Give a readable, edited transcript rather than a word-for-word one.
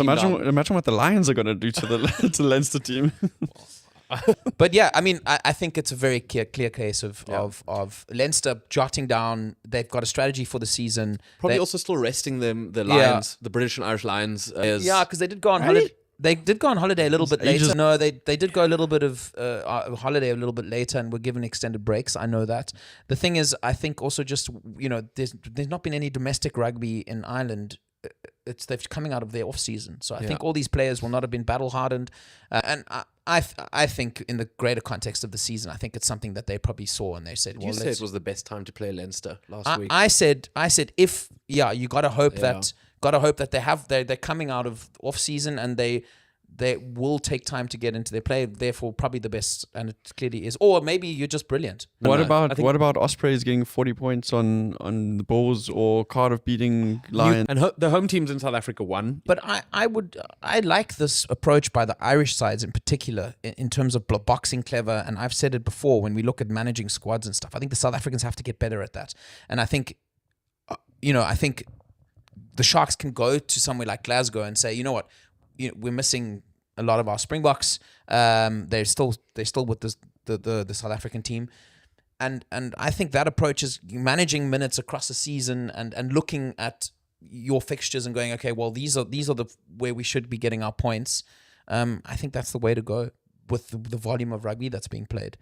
Imagine what the Lions are going to do to the to the Leinster team. But yeah, I mean, I think it's a very clear case of Leinster jotting down. They've got a strategy for the season. Probably also still resting the Lions, the British and Irish Lions. Yeah, because they did go on holiday. They did go on holiday a little bit later. No, they did go a little bit of holiday a little bit later and were given extended breaks. I know that. The thing is, I think also just, there's not been any domestic rugby in Ireland. They're coming out of their off season, so I think all these players will not have been battle hardened, and I think in the greater context of the season, I think it's something that they probably saw and they said, "Well, you said it was the best time to play Leinster last week." I said if you got to hope that they're coming out of off season and they will take time to get into their play. Therefore, probably the best, and it clearly is. Or maybe you're just brilliant. What about Ospreys getting 40 points on the Bulls, or Cardiff beating Lions? And the home teams in South Africa won. But I like this approach by the Irish sides in particular in terms of boxing clever. And I've said it before when we look at managing squads and stuff. I think the South Africans have to get better at that. And I think, I think the Sharks can go to somewhere like Glasgow and say, you know what, we're missing a lot of our Springboks. They're still with the South African team, and I think that approach is managing minutes across the season and looking at your fixtures and going, okay, well these are the where we should be getting our points. I think that's the way to go with the volume of rugby that's being played.